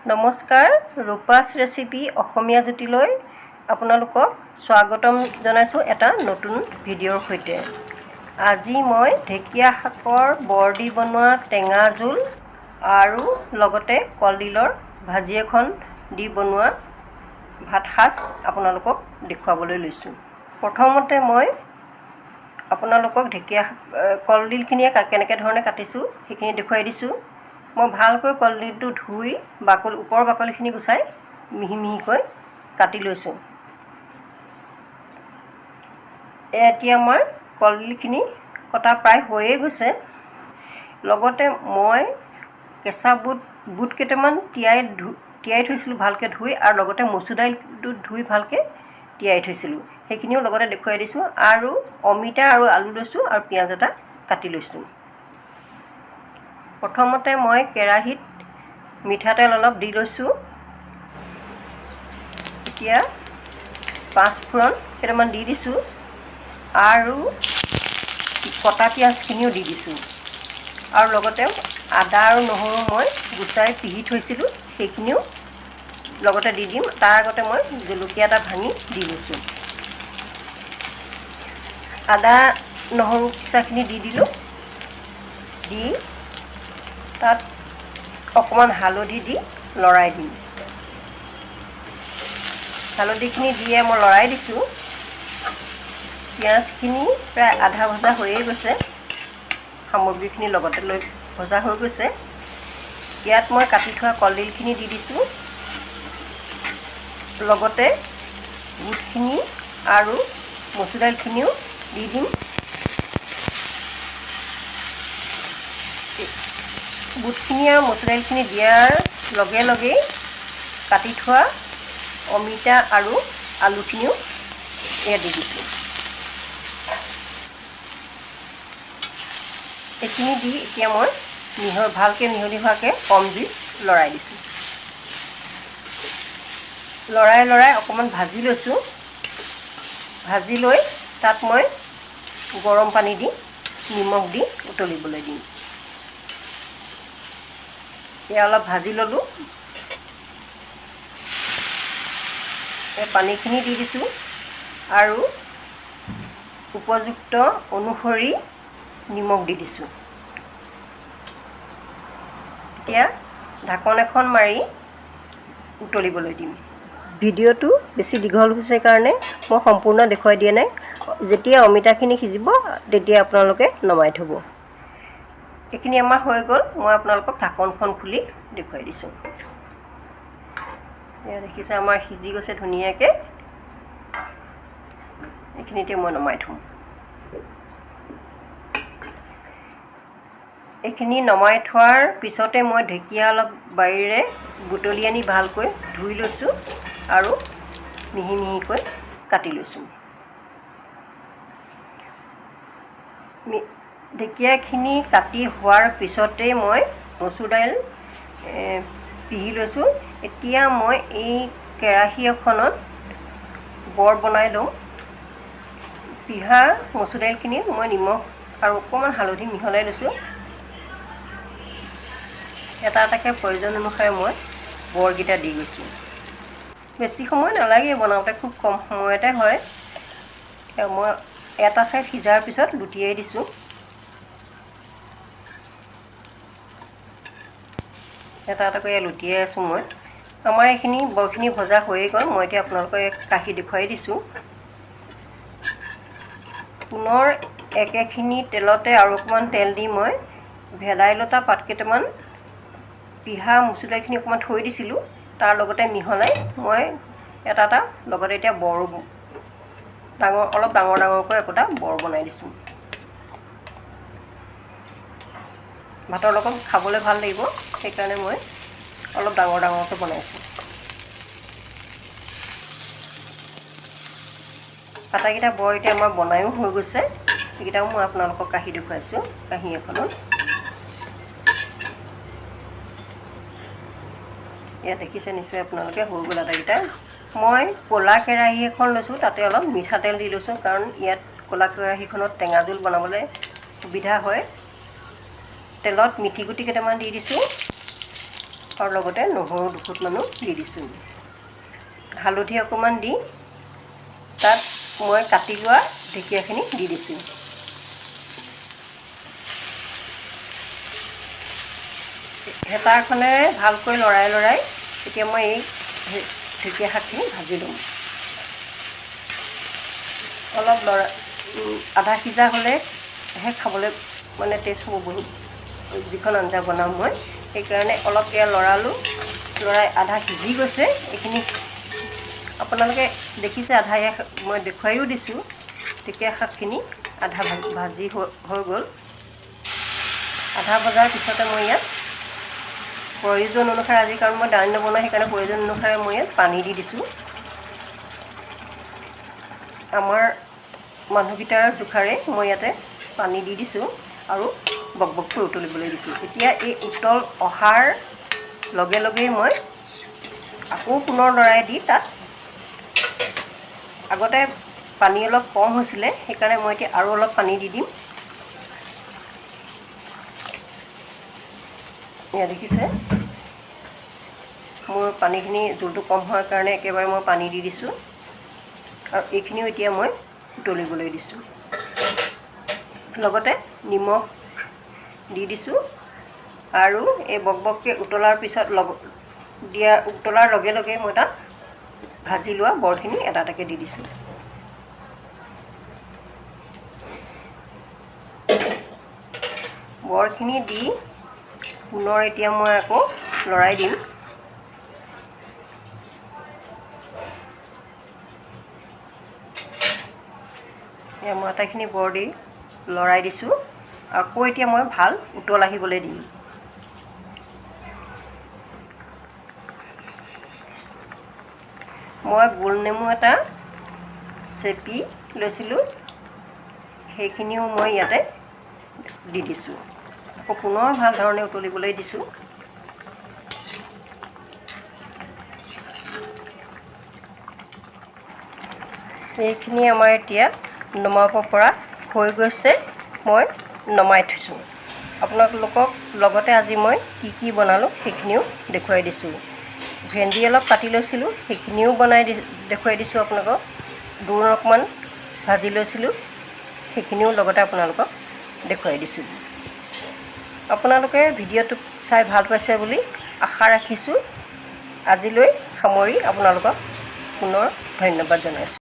নমস্কাৰ, ৰূপাছ ৰেচিপি অসমীয়া জুতিলৈ আপোনালোকক স্বাগতম জনাইছোঁ এটা নতুন ভিডিঅ'ৰ সৈতে। আজি মই ঢেকীয়া শাকৰ বৰ দি বনোৱা টেঙা জোল আৰু লগতে কলডিলৰ ভাজি এখন দি বনোৱা ভাত সাজ আপোনালোকক দেখুৱাবলৈ লৈছোঁ। প্ৰথমতে মই আপোনালোকক কলডিলখিনি কেনেকৈ ধৰণে কাটিছোঁ সেইখিনি দেখুৱাই দিছোঁ। মই ভালকৈ কলডিলটো ধুই ওপৰৰ বাকলিখিনি গুচাই মিহি মিহিকৈ কাটি লৈছোঁ। এতিয়া আমাৰ কলডিলখিনি কটা প্ৰায় হৈয়ে গৈছে। লগতে মই কেঁচা বুট কেইটামান তিয়াই থৈছিলোঁ ভালকৈ ধুই, আৰু লগতে মচুৰ দাইলটো ধুই ভালকৈ তিয়াই থৈছিলোঁ, সেইখিনিও লগতে দেখুৱাই দিছোঁ। আৰু অমিতা আৰু আলু লৈছোঁ আৰু পিঁয়াজ এটা কাটি লৈছোঁ। প্ৰথমতে মই কেৰাহীত মিঠাতেল অলপ দি লৈছোঁ। এতিয়া পাঁচফোৰণ কেইটামান দি দিছোঁ আৰু কটা পিঁয়াজখিনিও দি দিছোঁ, আৰু লগতে আদা আৰু নহৰু মই গুচাই পিহি থৈছিলোঁ সেইখিনিও লগতে দি দিম। তাৰ আগতে মই জলকীয়া এটা ভাঙি দি লৈছোঁ। আদা নহৰু পিচাখিনি দি দিলোঁ, দি তাত অকণমান হালধি দি লৰাই দিম। হালধিখিনি দিয়ে মই লৰাই দিছোঁ। পিঁয়াজখিনি প্ৰায় আধা ভজা হৈয়ে গৈছে, সামগ্ৰীখিনি লগতে লৈ ভজা হৈ গৈছে। ইয়াত মই কাটি থোৱা কলডিলখিনি দি দিছোঁ, লগতে বুটখিনি আৰু মচুৰ দাইলখিনিও দি দিম। বুটখিনি আৰু মচুৰ দাইলখিনি দিয়াৰ লগে লগেই কাটি থোৱা অমিতা আৰু আলুখিনিও ইয়াত দি দিছোঁ। এইখিনি দি এতিয়া মই ভালকৈ মিহলি হোৱাকৈ কম জুইত লৰাই দিছোঁ। লৰাই অকণমান ভাজি লৈছোঁ। ভাজি লৈ তাত মই গৰম পানী দি নিমখ দি উতলিবলৈ দিম। এয়া অলপ ভাজি ল'লোঁ। পানীখিনি দি দিছোঁ আৰু উপযুক্ত অনুসৰি নিমখ দি দিছোঁ। এতিয়া ঢাকন এখন মাৰি উতলিবলৈ দিম। ভিডিঅ'টো বেছি দীঘল হৈছে কাৰণে মই সম্পূৰ্ণ দেখুৱাই দিয়া নাই। যেতিয়া অমিতাখিনি সিজিব তেতিয়া আপোনালোকে নমাই থ'ব। এইখিনি আমাৰ হৈ গ'ল। মই আপোনালোকক ঢাকনখন খুলি দেখুৱাই দিছোঁ। এয়া দেখিছে আমাৰ সিজি গৈছে ধুনীয়াকৈ। এইখিনিতে মই নমাই থ'ম। এইখিনি নমাই থোৱাৰ পিছতে মই ঢেকীয়া অলপ বাৰীৰে বুটলি আনি ভালকৈ ধুই লৈছোঁ আৰু মিহি মিহিকৈ কাটি লৈছোঁ। ঢেকীয়াখিনি কাটি হোৱাৰ পিছতে মই মচুৰ দাইল পিহি লৈছোঁ। এতিয়া মই এই কেৰাহী এখনত বৰ বনাই লওঁ। পিহা মচুৰ দাইলখিনিত মই নিমখ আৰু অকণমান হালধি মিহলাই লৈছোঁ। এটা এটাকৈ প্ৰয়োজন অনুসাৰে মই বৰকেইটা দি গৈছোঁ। বেছি সময় নালাগে বনাওঁতে, খুব কম সময়তে হয়। মই এটা ছাইড সিজাৰ পিছত লুটিয়াই দিছোঁ। এটা এটাকৈ লুটিয়াই আছোঁ মই। আমাৰ এইখিনি বৰখিনি ভজা হৈয়ে গ'ল। মই এতিয়া আপোনালোকক কাঢ়ি দেখুৱাই দিছোঁ। পুনৰ একেখিনি তেলতে আৰু অকণমান তেল দি মই ভেদাইলতা পাত কেইটামান পিহা মচুৰ দাইলখিনি অকণমান থৈ দিছিলোঁ, তাৰ লগতে মিহলাই মই এটা লগতে এতিয়া অলপ ডাঙৰকৈ একোটা বৰ বনাই দিছোঁ। ভাতৰ লগত খাবলৈ ভাল লাগিব, সেইকাৰণে মই অলপ ডাঙৰকৈ বনাইছোঁ। আটাইকেইটা বৰ এতিয়া আমাৰ বনায়ো হৈ গৈছে। সেইকেইটাও মই আপোনালোকক কাঢ়ি দেখুৱাইছোঁ কাঁহী এখনত। ইয়াত দেখিছে নিশ্চয় আপোনালোকে হৈ গ'ল আটাইকেইটা। মই ক'লা কেৰাহী এখন লৈছোঁ, তাতে অলপ মিঠাতেল দি লৈছোঁ, কাৰণ ইয়াত ক'লা কেৰাহীখনত টেঙা জোল বনাবলৈ সুবিধা হয়। তেলত মিঠি গুটি কেইটামান দি দিছোঁ, আৰু লগতে নহৰু দুফুটমানো দি দিছোঁ। হালধি অকণমান দি তাত মই কাটি লোৱা ঢেকীয়াখিনি দি দিছোঁ। হেতাখনেৰে ভালকৈ লৰাই এতিয়া মই এই ঢেকীয়া শাকখিনি ভাজি ল'ম। অলপ আধা সিজা হ'লেহে খাবলৈ মানে টেষ্ট হ'ব বহুত, যিখন আঞ্জা বনাম মই সেইকাৰণে অলপ এয়া লৰাই আধা সিজি গৈছে। এইখিনি আপোনালোকে দেখিছে আধা মই দেখুৱাইও দিছোঁ। ঢেকীয়া শাকখিনি আধা ভাজি হৈ গ'ল। আধা ভজাৰ পিছতে মই ইয়াত প্ৰয়োজন অনুসাৰে, আজি কাৰণ মই দাইল নবনাওঁ সেইকাৰণে প্ৰয়োজন অনুসাৰে মই ইয়াত পানী দি দিছোঁ। আমাৰ মানুহকেইটাৰ জোখাৰে মই ইয়াতে পানী দি দিছোঁ আৰু বকবককৈ উতলিবলৈ দিছোঁ। এতিয়া এই উতল অহাৰ লগে লগেই মই আকৌ পুনৰ লৰাই দি তাত আগতে পানী অলপ কম হৈছিলে সেইকাৰণে মই এতিয়া আৰু অলপ পানী দি দিম। এয়া দেখিছে মোৰ পানীখিনি জোলটো কম হোৱাৰ কাৰণে একেবাৰে মই পানী দি দিছোঁ আৰু এইখিনিও এতিয়া মই উতলিবলৈ দিছোঁ। লগতে নিমখ দি দিছোঁ আৰু এই বকবককৈ উতলাৰ পিছত উতলাৰ লগে লগে মই তাত ভাজি লোৱা বৰখিনি এটা এটাকৈ দি দিছোঁ। বৰখিনি দি পুনৰ এতিয়া মই আকৌ লৰাই দিম। মই আটাইখিনি বৰ দি লৰাই দিছোঁ। আকৌ এতিয়া মই ভাল উতল আহিবলৈ দিম। মই গোল নেমু এটা চেপি লৈছিলোঁ, সেইখিনিও মই ইয়াতে দি দিছোঁ। আকৌ পুনৰ ভাল ধৰণে উতলিবলৈ দিছোঁ। এইখিনি আমাৰ এতিয়া নমাব পৰা হৈ গৈছে। মই নমাই থৈছোঁ। আপোনালোকক লগতে আজি মই কি বনালোঁ সেইখিনিও দেখুৱাই দিছোঁ। ভেন্দি অলপ কাটি লৈছিলোঁ, সেইখিনিও দেখুৱাই দিছোঁ আপোনালোকক। দূৰ অকণমান ভাজি লৈছিলোঁ, সেইখিনিও লগতে আপোনালোকক দেখুৱাই দিছোঁ। আপোনালোকে ভিডিঅ'টো চাই ভাল পাইছে বুলি আশা ৰাখিছোঁ। আজিলৈ সামৰি আপোনালোকক পুনৰ ধন্যবাদ জনাইছোঁ।